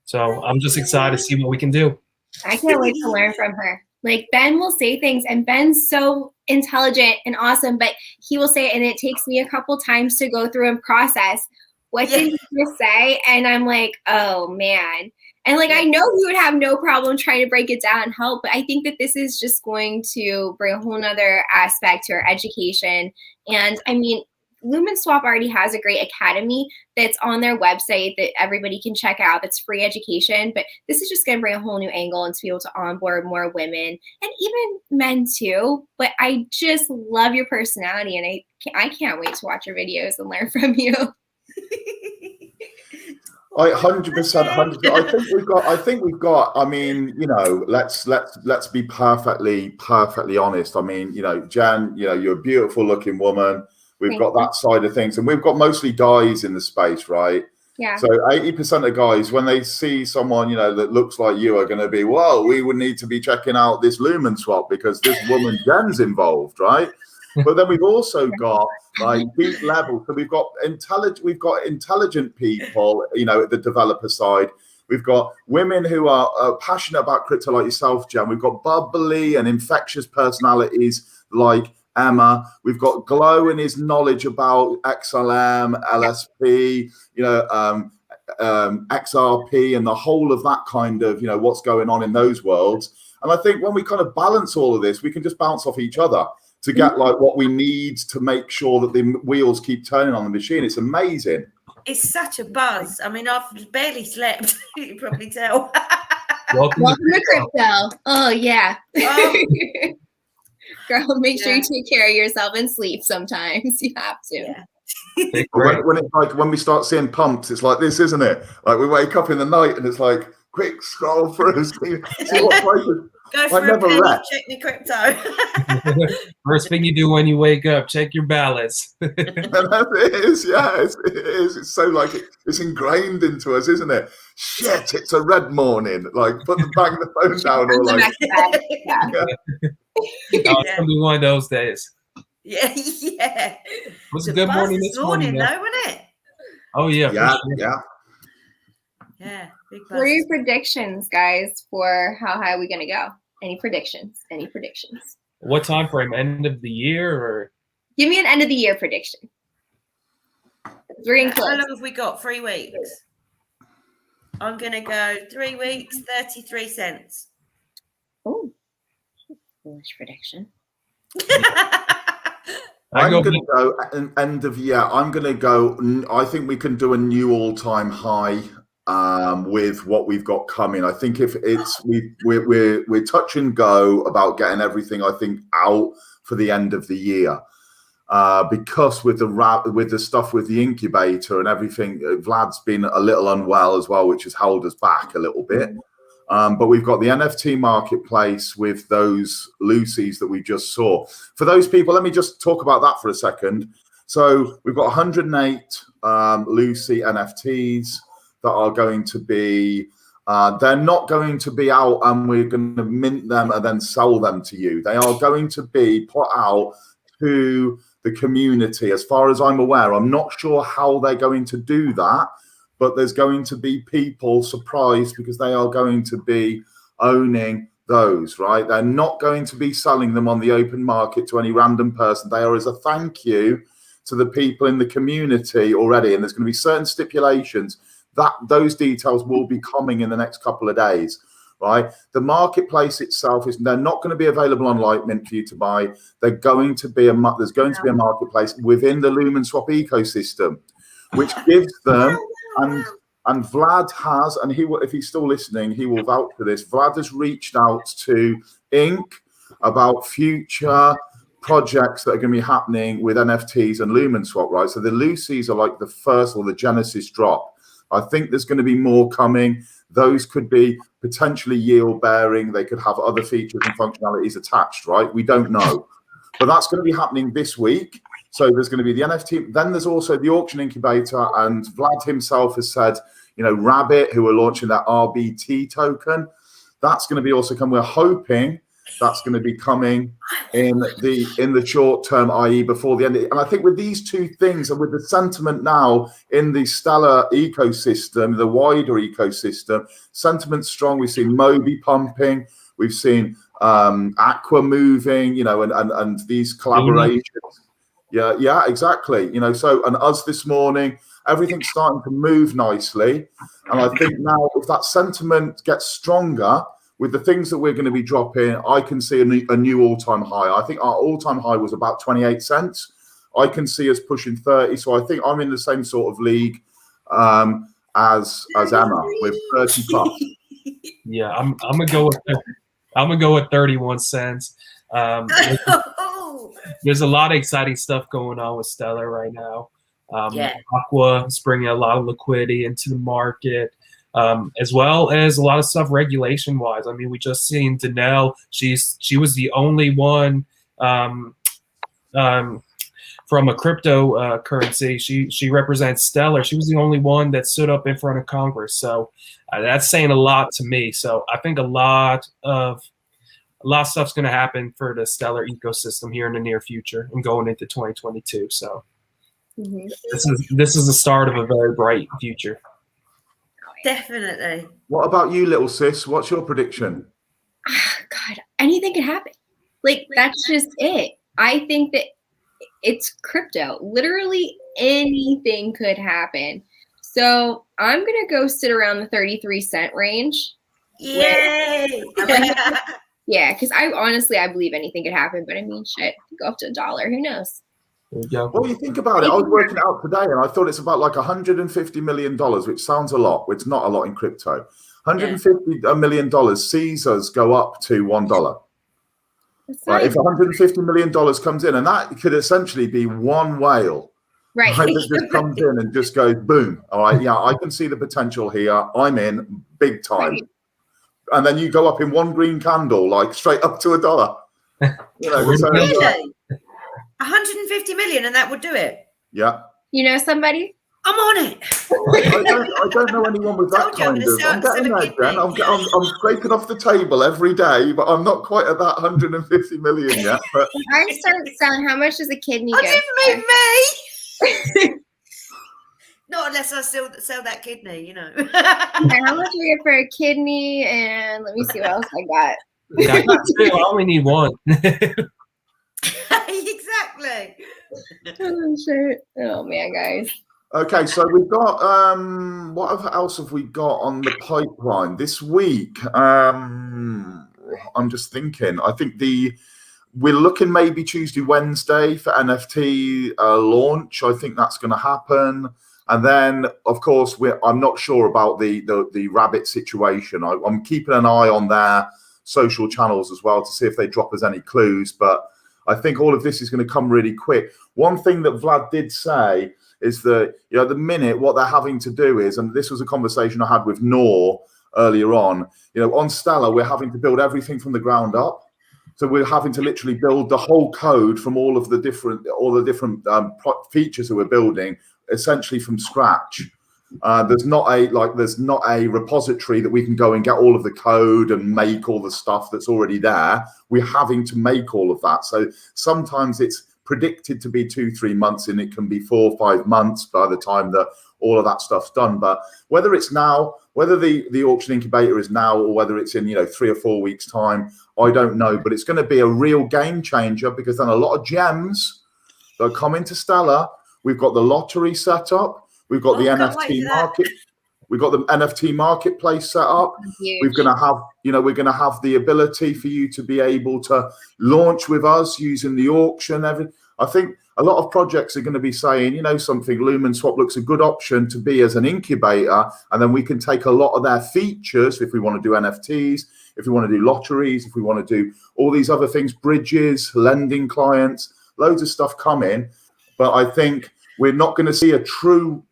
So I'm just excited to see what we can do. I can't wait to learn from her. Like, Ben will say things, and Ben's so intelligent and awesome, but he will say it, and it takes me a couple times to go through and process what did he just say, and I'm like, oh man. And like, I know he would have no problem trying to break it down and help, but I think that this is just going to bring a whole nother aspect to our education. And I mean, Lumen Swap already has a great academy that's on their website that everybody can check out. That's free education, but this is just going to bring a whole new angle and to be able to onboard more women and even men too. But I just love your personality, and I can't wait to watch your videos and learn from you. 100%. I think we've got. I mean, you know, let's be perfectly honest. I mean, you know, Jen, you know, you're a beautiful looking woman. We've got that side of things, and we've got mostly guys in the space, right? Yeah. So 80% of guys, when they see someone, you know, that looks like you, are going to be, whoa, we would need to be checking out this Lumen Swap because this woman Jen's involved, right? But then we've also got like deep level. So we've got intelligent people, you know, at the developer side. We've got women who are passionate about crypto like yourself, Jen. We've got bubbly and infectious personalities like Emma. We've got Glow and his knowledge about XLM, LSP, you know, XRP, and the whole of that kind of, you know, what's going on in those worlds. And I think when we kind of balance all of this, we can just bounce off each other to get like what we need to make sure that the wheels keep turning on the machine. It's amazing. It's such a buzz. I mean, I've barely slept. You can probably tell. Welcome to crypto. Oh yeah. Girl, make sure you take care of yourself and sleep sometimes. You have to. Yeah. When we start seeing pumps, it's like this, isn't it? Like we wake up in the night and it's like, quick, scroll through, see what prices. Go for a penny, check your crypto. First thing you do when you wake up, check your balance. It is, yeah, it is. It's so like it's ingrained into us, isn't it? Shit, it's a red morning. Like bang the phone down, or like. It's gonna be one of those days. Yeah. It was a good morning this morning, though, wasn't it? Oh yeah, Yeah. Big buzz. What are your predictions, guys, for how high are we gonna go? Any predictions? What time frame? End of the year, or give me an end of the year prediction. We're getting close. How long have we got? 3 weeks. I'm going to go 3 weeks, 33 cents. Oh, foolish prediction. I'm going to go end of year. I'm going to go. I think we can do a new all-time high with what we've got coming. I think if it's we're touch and go about getting everything, I think, out for the end of the year. Because with the stuff with the incubator and everything, Vlad's been a little unwell as well, which has held us back a little bit. But we've got the NFT marketplace with those Lucy's that we just saw. For those people, let me just talk about that for a second. So we've got 108 Lucy NFTs that are going to be, they're not going to be out and we're going to mint them and then sell them to you. They are going to be put out to the community. As far as I'm aware, I'm not sure how they're going to do that, but there's going to be people surprised because they are going to be owning those, right? They're not going to be selling them on the open market to any random person. They are as a thank you to the people in the community already. And there's going to be certain stipulations that those details will be coming in the next couple of days, right? The marketplace itself they're not going to be available on Lightmint for you to buy. There's going to be a marketplace within the Lumen Swap ecosystem, which gives them, and Vlad has, and if he's still listening, he will vouch for this. Vlad has reached out to Inc. about future projects that are going to be happening with NFTs and Lumen Swap, right? So the Lucy's are like the first or the Genesis drop. I think there's going to be more coming. Those could be potentially yield bearing. They could have other features and functionalities attached, right? We don't know. But that's going to be happening this week. So there's going to be the NFT. Then there's also the auction incubator. And Vlad himself has said, Rabbit, who are launching that RBT token, that's going to be also coming. We're hoping that's going to be coming in the short term, i.e. before the end. And I think with these two things and with the sentiment now in the Stellar ecosystem, the wider ecosystem, sentiment's strong. We've seen Moby pumping. We've seen Aqua moving, and these collaborations. Yeah, exactly. So, and us this morning, everything's starting to move nicely. And I think now if that sentiment gets stronger, with the things that we're going to be dropping, I can see a new all-time high. I think our all-time high was about 28 cents. I can see us pushing 30. So I think I'm in the same sort of league as Emma with 30 plus. Yeah, I'm gonna go with 31 cents. There's a lot of exciting stuff going on with Stellar right now. Aqua is bringing a lot of liquidity into the market. As well as a lot of stuff regulation wise. I mean, we just seen Danelle. She was the only one from a cryptocurrency. She represents Stellar. She was the only one that stood up in front of Congress. So that's saying a lot to me. So I think a lot of stuff's going to happen for the Stellar ecosystem here in the near future and going into 2022. So this is the start of a very bright future. Definitely. What about you, little sis? What's your prediction? God, anything could happen. That's just it. I think that it's crypto. Literally anything could happen. So I'm going to go sit around the 33 cent range. Yay! Yeah, because I believe anything could happen. But I mean, shit, go up to $1. Who knows? Well, you think about it. I was working it out today, and I thought it's about like $150 million, which sounds a lot. It's not a lot in crypto. $150 million sees us go up to $1. Right? If $150 million comes in, and that could essentially be one whale, right? That just comes in and just goes boom. All right, yeah, I can see the potential here. I'm in big time. Right. And then you go up in one green candle, like straight up to $1. Really? 150 million, and that would do it. Yeah. You know somebody? I'm on it. I don't know anyone with that kind of. I'm getting there, Jen. I'm scraping off the table every day, but I'm not quite at that 150 million yet. But I start selling. How much does a kidney go? Didn't mean me. Not unless I sell that kidney, How much do we get for a kidney? And let me see what else I got. Yeah, I got two. I only need one. Exactly. Oh shit! Oh man, guys. Okay, so we've got what else have we got on the pipeline this week? I'm just thinking. I think we're looking maybe Tuesday, Wednesday for NFT launch. I think that's going to happen. And then, of course, I'm not sure about the rabbit situation. I'm keeping an eye on their social channels as well to see if they drop us any clues. But I think all of this is going to come really quick. One thing that Vlad did say is that, at the minute, what they're having to do is, and this was a conversation I had with Noor earlier on, on Stellar, we're having to build everything from the ground up. So we're having to literally build the whole code from all the different features that we're building, essentially from scratch. There's not a repository that we can go and get all of the code and make all the stuff that's already there. We're having to make all of that. So sometimes it's predicted to be 2-3 months, and it can be 4 or 5 months by the time that all of that stuff's done. But whether it's now, whether the auction incubator is now, or whether it's in 3 or 4 weeks time, I don't know. But it's going to be a real game changer, because then a lot of gems that are coming to Stellar. We've got the lottery set up. We've got the NFT market. We've got the NFT marketplace set up. We're going to have, we're going to have the ability for you to be able to launch with us using the auction. I think a lot of projects are going to be saying, something, Lumen Swap looks a good option to be as an incubator, and then we can take a lot of their features if we want to do NFTs, if we want to do lotteries, if we want to do all these other things, bridges, lending clients, loads of stuff coming. But I think we're not going to see a true,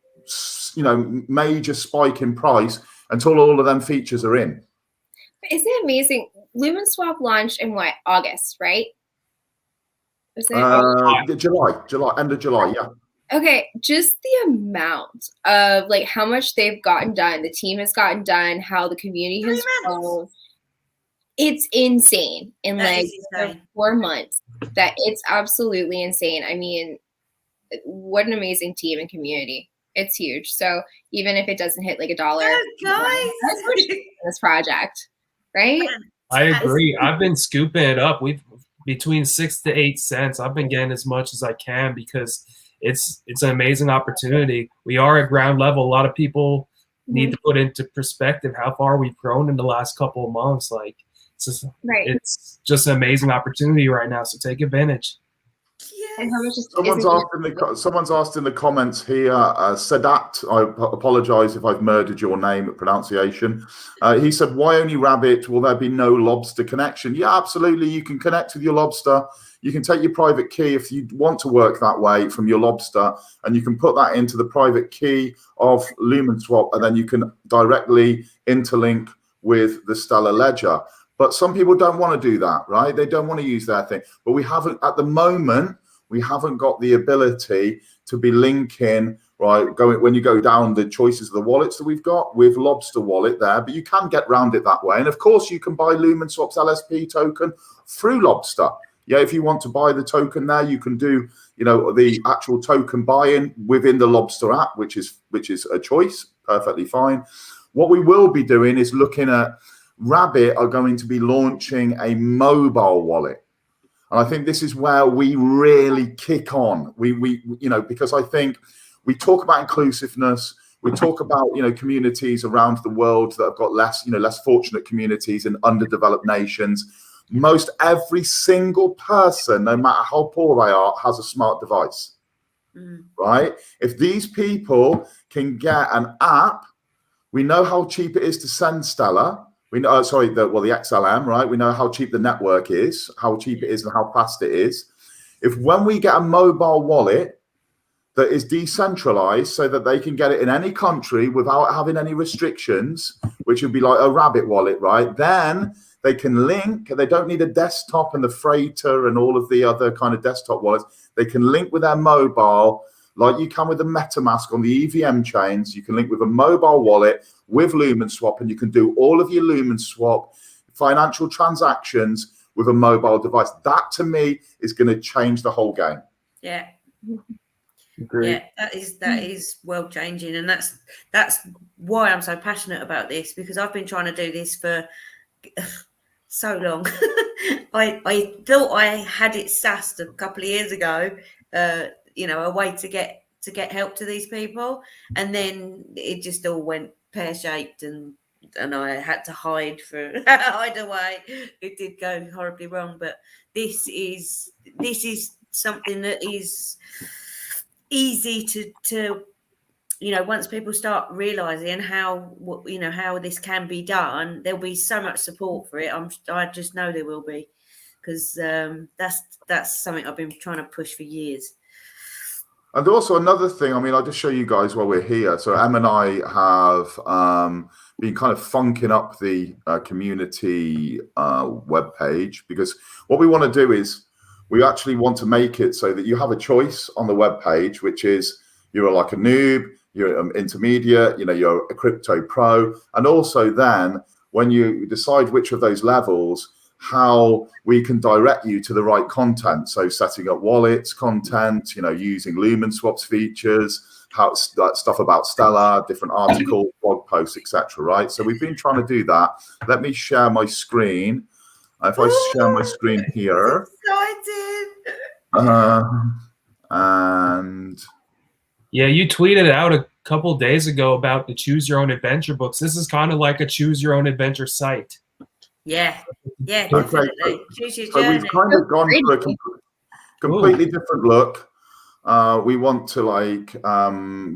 major spike in price until all of them features are in. Isn't it amazing? Lumen Swap launched in August, right? July, end of July, yeah. Okay, just the amount of how much they've gotten done, the team has gotten done, how the community has grown. It's insane in 4 months. That it's absolutely insane. I mean, what an amazing team and community. It's huge. So even if it doesn't hit $1, guys, this project, right? I agree. I've been scooping it up. We've between 6 to 8 cents. I've been getting as much as I can, because it's an amazing opportunity. We are at ground level. A lot of people need to put into perspective how far we've grown in the last couple of months. It's just an amazing opportunity right now. So take advantage. And how much someone's asked in the comments here, Sadat, I apologize if I've murdered your name at pronunciation. He said, why only rabbit? Will there be no lobster connection? Yeah, absolutely. You can connect with your lobster. You can take your private key if you want to work that way from your lobster, and you can put that into the private key of Lumen Swap, and then you can directly interlink with the Stellar Ledger. But some people don't want to do that, right? They don't want to use their thing. But we haven't, at the moment, we haven't got the ability to be linking, right? When you go down the choices of the wallets that we've got with Lobster Wallet there, but you can get around it that way. And of course, you can buy Lumen Swap's LSP token through Lobster. Yeah, if you want to buy the token there, you can do, the actual token buy-in within the Lobster app, which is a choice, perfectly fine. What we will be doing is looking at Rabbit are going to be launching a mobile wallet. And I think this is where we really kick on. We because I think we talk about inclusiveness. We talk about, communities around the world that have got less fortunate communities in underdeveloped nations. Most every single person, no matter how poor they are, has a smart device, right? If these people can get an app, we know how cheap it is to send Stellar. We know, the XLM, right? We know how cheap the network is, how cheap it is and how fast it is. When we get a mobile wallet that is decentralized so that they can get it in any country without having any restrictions, which would be like a Rabbit wallet, right? Then they can link, they don't need a desktop and the freighter and all of the other kind of desktop wallets. They can link with their mobile, like you can with the MetaMask on the EVM chains. You can link with a mobile wallet with Lumen Swap, and you can do all of your Lumen Swap financial transactions with a mobile device. That to me is going to change the whole game. Yeah. Agreed. Yeah, that is world changing, and that's why I'm so passionate about this, because I've been trying to do this for so long. I thought I had it sussed a couple of years ago, a way to get to get help to these people, and then it just all went pear-shaped, and I had to hide away. It did go horribly wrong, but this is something that is easy to once people start realizing how this can be done, there'll be so much support for it. I just know there will be, because that's something I've been trying to push for years. And also another thing, I mean, I'll just show you guys while we're here. So Em and I have been kind of funking up the community webpage, because what we want to do is we actually want to make it so that you have a choice on the webpage, which is you're like a noob, you're an intermediate, you're a crypto pro. And also then when you decide which of those levels, how we can direct you to the right content. So setting up wallets, content, using Lumen Swap's features, stuff about Stellar, different articles, blog posts, etc. Right? So we've been trying to do that. Let me share my screen. If I share my screen here, and yeah, you tweeted out a couple of days ago about the Choose Your Own Adventure books. This is kind of like a Choose Your Own Adventure site. Yeah, definitely. Choose your so journey. we've kind of gone for a completely different look. We want to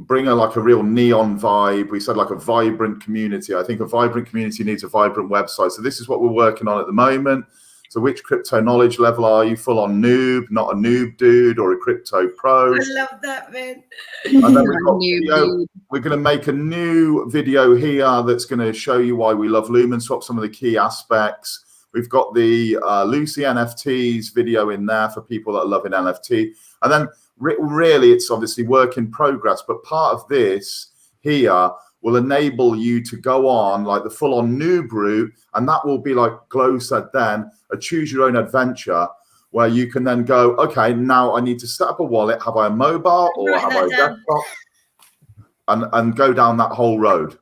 bring a real neon vibe. We said like a vibrant community. I think a vibrant community needs a vibrant website. So this is what we're working on at the moment. So which crypto knowledge level are you? Full on noob, not a noob dude, or a crypto pro? I love that, man. And then we've got video. We're going to make a new video here that's going to show you why we love Lumen Swap, some of the key aspects. We've got the Lucy NFTs video in there for people that are loving NFT. And then really, it's obviously work in progress, but part of this here will enable you to go on like the full-on noob route, and that will be, like Glow said then, a choose your own adventure, where you can then go, okay, now I need to set up a wallet. Have I a mobile or have I a desktop? And go down that whole road.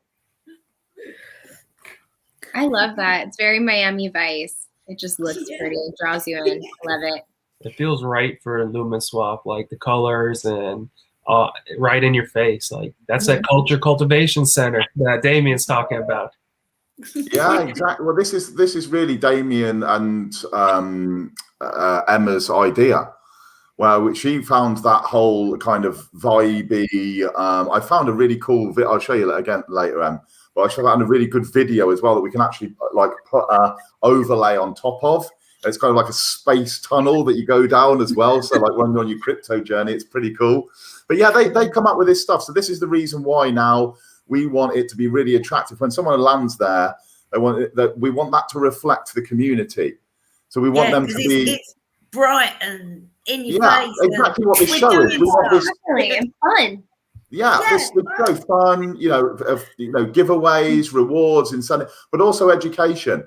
I love that. It's very Miami Vice. It just looks pretty. It draws you in. Love it. It feels right for Lumen Swap, like the colors and right in your face. Like that's that culture cultivation center that Damien's talking about. Yeah, exactly. Well, this is really Damien and Emma's idea, where she found that whole kind of vibey. I found a really cool video. I'll show you that again later, Em. But I found a really good video as well that we can actually like put an overlay on top of. It's kind of like a space tunnel that you go down as well. So like when you're on your crypto journey, it's pretty cool. But yeah, they come up with this stuff. So this is the reason why now we want it to be really attractive. When someone lands there, we want that to reflect the community. So we want them to be it's bright and in your face. Exactly what this show is. We want this and fun. Yeah, this is so fun. Giveaways, rewards, incentive, but also education.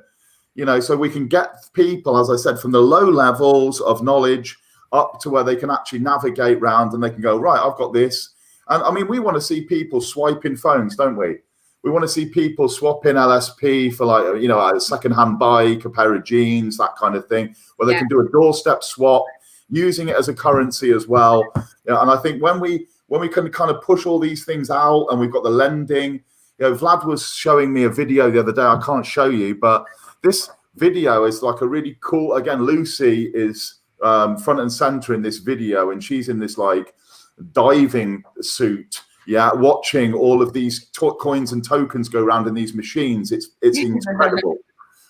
So we can get people, as I said, from the low levels of knowledge up to where they can actually navigate around and they can go, right, I've got this. And I mean, we want to see people swiping phones, don't we? We want to see people swapping LSP for a secondhand bike, a pair of jeans, that kind of thing, where they can do a doorstep swap, using it as a currency as well. And I think when we can kind of push all these things out, and we've got the lending, Vlad was showing me a video the other day. I can't show you, but this video is like a really cool, again, Lucy is front and center in this video, and she's in this like diving suit, watching all of these coins and tokens go around in these machines. It's incredible,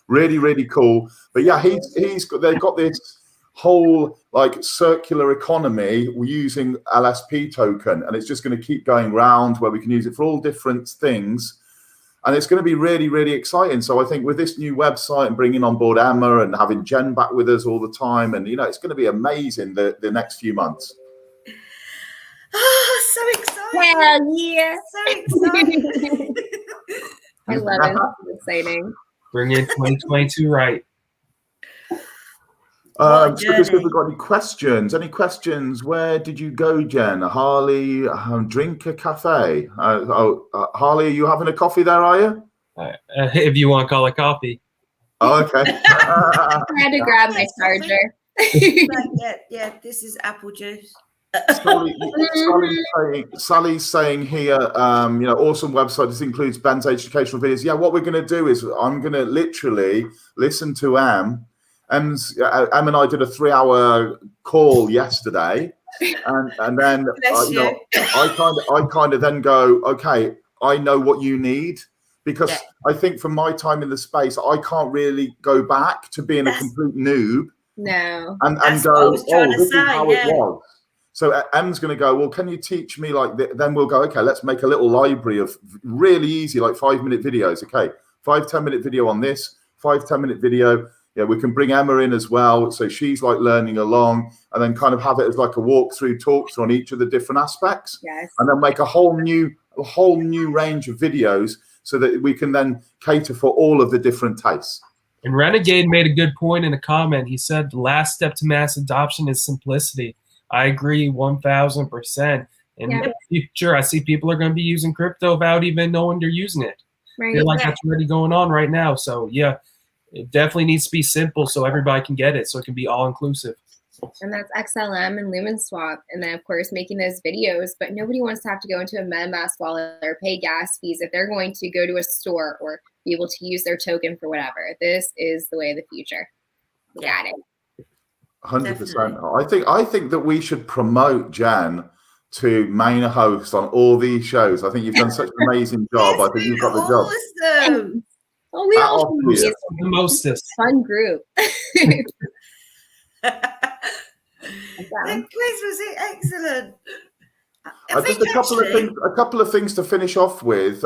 really, really cool. But yeah, they've got this whole like circular economy using LSP token, and it's just going to keep going round where we can use it for all different things. And it's going to be really, really exciting. So I think with this new website and bringing on board Emma and having Jen back with us all the time, and it's going to be amazing the next few months. Oh, so exciting! Hell yeah! So exciting! I love it. It's exciting. Bring in 2022 right. So if we've got any questions, where did you go, Jen? Harley, drink a cafe. Harley, are you having a coffee there, are you? If you want to call it coffee. Oh, okay. I had to grab my charger. Yeah, this is apple juice. Sally's saying here, awesome website. This includes Ben's educational videos. Yeah, what we're going to do is I'm going to literally listen to Em. Em and I did a 3-hour call yesterday, and then I kind of then go, okay, I know what you need, because I think from my time in the space, I can't really go back to being a complete noob. No, and go, this is how it was. So Em's going to go, well, can you teach me like that? Then we'll go, okay, let's make a little library of really easy, like 5-minute videos. Okay, 5-10-minute video on this, 5-10-minute video. Yeah, we can bring Emma in as well. So she's like learning along, and then kind of have it as like a walkthrough, talk through on each of the different aspects. Yes. And then make a whole new range of videos so that we can then cater for all of the different tastes. And Renegade made a good point in a comment. He said the last step to mass adoption is simplicity. I agree 1,000%. In the future, I see people are going to be using crypto without even knowing they're using it. Right. Feel like that's already going on right now. So yeah, it definitely needs to be simple so everybody can get it, so it can be all inclusive. And that's XLM and Lumen Swap, and then of course making those videos. But nobody wants to have to go into a MetaMask wallet or pay gas fees if they're going to go to a store or be able to use their token for whatever. This is the way of the future. Got it. 100%. I think that we should promote Jen to main host on all these shows. I think you've done such an amazing job. I think you've got the job. Awesome. Well, we all the mostest fun group. The quiz was excellent. Just a couple of things to finish off with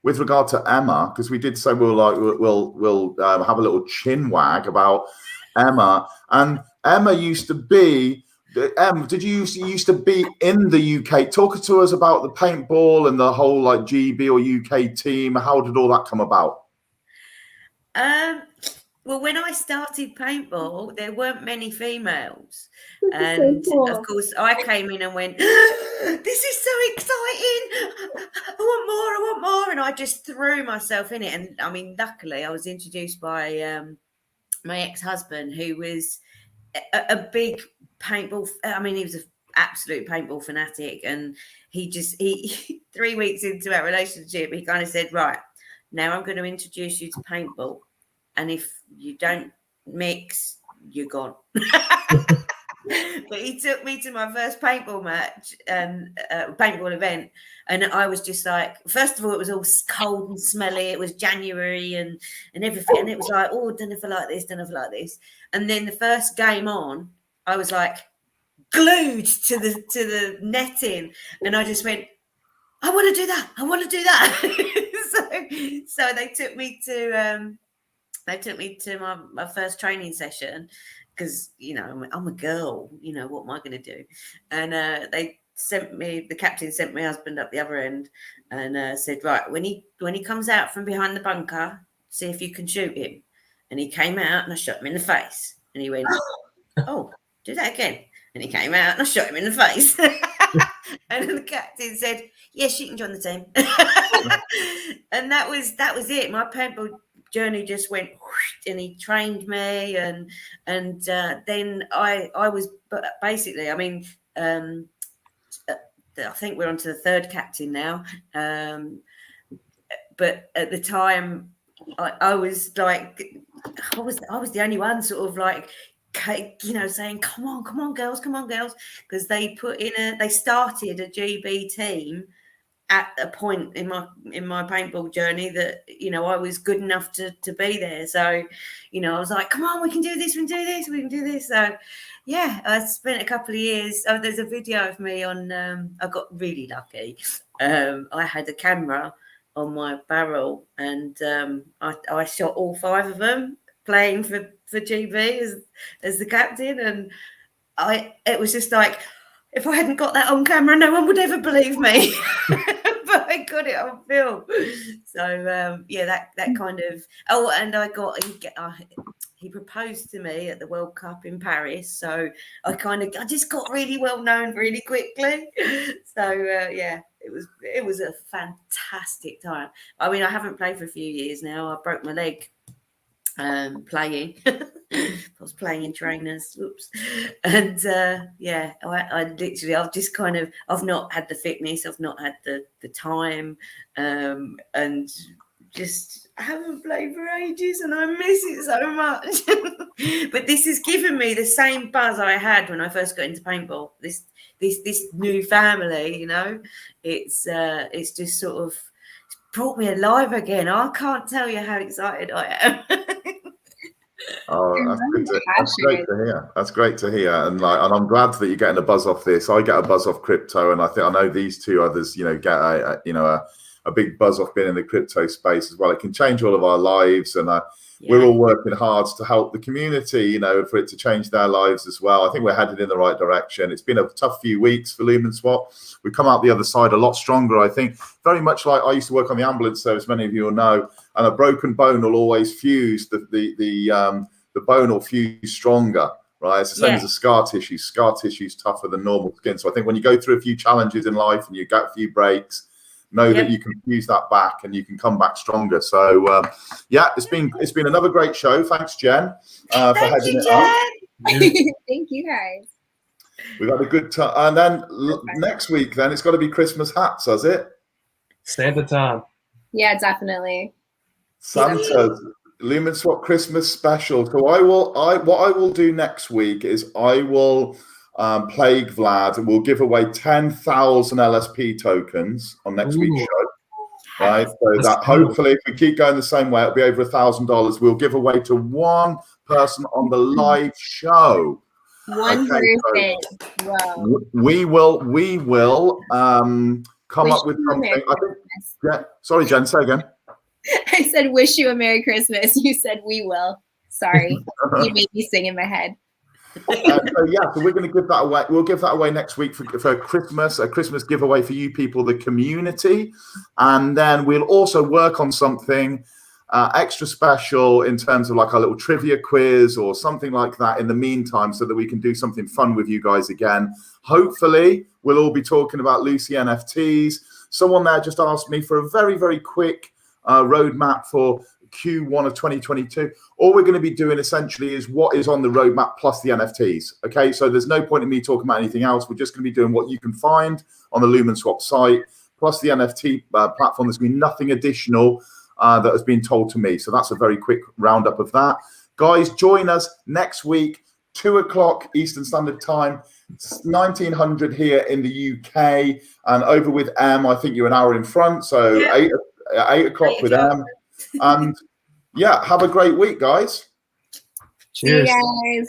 regard to Emma, because we did say we'll have a little chin wag about Emma. And Emma used to be. Did you used to be in the UK? Talk to us about the paintball and the whole like GB or UK team. How did all that come about? Well, when I started paintball, there weren't many females. And so cool. Of course, I came in and went, this is so exciting. I want more. And I just threw myself in it. And I mean, luckily, I was introduced by my ex-husband, who was a big paintball. I mean, he was an absolute paintball fanatic. And he 3 weeks into our relationship, he kind of said, right, now I'm going to introduce you to paintball. And if you don't mix, you're gone. But he took me to my first paintball match and paintball event. And I was just like, first of all, it was all cold and smelly. It was January and everything. And it was like, oh, don't know if I like this. And then the first game on, I was like glued to the netting. And I just went, I want to do that. So they took me to my first training session because, I'm a girl, what am I going to do? And the captain sent my husband up the other end and said, right, when he comes out from behind the bunker, see if you can shoot him. And he came out and I shot him in the face. And he went, oh, do that again. And he came out and I shot him in the face. And the captain said, yes, you can join the team. And that was it. My paintball journey just went whoosh, and he trained me and then I was basically, I mean, I think we're on to the third captain now, but at the time I was like, I was the only one sort of like, saying come on girls, because they started a GB team at a point in my paintball journey that I was good enough to be there. So I was like, come on, we can do this. So yeah, I spent a couple of years. Oh, there's a video of me on. I got really lucky. I had a camera on my barrel, and I shot all 5 of them playing for GB as the captain, and it was just like, if I hadn't got that on camera, no one would ever believe me. But I got it on film. So that kind of. Oh, and he proposed to me at the World Cup in Paris. So I just got really well known really quickly. So it was a fantastic time. I mean, I haven't played for a few years now. I broke my leg playing, I was playing in trainers. Oops. And yeah, I literally, I've not had the fitness, I've not had the time, and just haven't played for ages, and I miss it so much. But this has given me the same buzz I had when I first got into paintball. This new family, you know, it's just sort of brought me alive again. I can't tell you how excited I am. Oh, that's great to hear. That's great to hear, and I'm glad that you're getting a buzz off this. I get a buzz off crypto, and I know these two others, you know, get a big buzz off being in the crypto space as well. It can change all of our lives, and we're all working hard to help the community, you know, for it to change their lives as well. I think we're headed in the right direction. It's been a tough few weeks for Lumen Swap. We've come out the other side a lot stronger, I think. Very much like I used to work on the ambulance service, many of you will know, and a broken bone will always fuse. The bone will fuse stronger, right? It's the same as a scar tissue. Scar tissue is tougher than normal skin. So I think when you go through a few challenges in life and you get a few breaks, know that you can fuse that back and you can come back stronger. So yeah, it's been another great show. Thanks, Jen, for heading it up. Thank you, guys. We've had a good time. And then next week, then it's got to be Christmas hats, has it? Santa time. Yeah, definitely. Santa's Lumen Swap Christmas special. So what I will do next week is I will plague Vlad, and we'll give away 10,000 LSP tokens on next week's show. Right, so that hopefully, if we keep going the same way, it'll be over $1,000. We'll give away to one person on the live show. One person. Wow. We will come up with something. I think, sorry, Jen, say again. I said, wish you a Merry Christmas. You said, we will. Sorry. You made me sing in my head. So we're going to give that away. We'll give that away next week for Christmas, a Christmas giveaway for you people, the community. And then we'll also work on something extra special in terms of like a little trivia quiz or something like that in the meantime, so that we can do something fun with you guys again. Hopefully, we'll all be talking about Lucy NFTs. Someone there just asked me for a very, very quick roadmap for Q1 of 2022. All we're going to be doing essentially is what is on the roadmap plus the NFTs. Okay, so there's no point in me talking about anything else. We're just going to be doing what you can find on the Lumen Swap site plus the NFT platform. There's been nothing additional that has been told to me. So that's a very quick roundup of that. Guys, join us next week, 2:00 Eastern Standard Time, 1900 here in the UK, and over with M. I think you're an hour in front, so 8 o'clock with M. And yeah, have a great week, guys. Cheers. See you guys.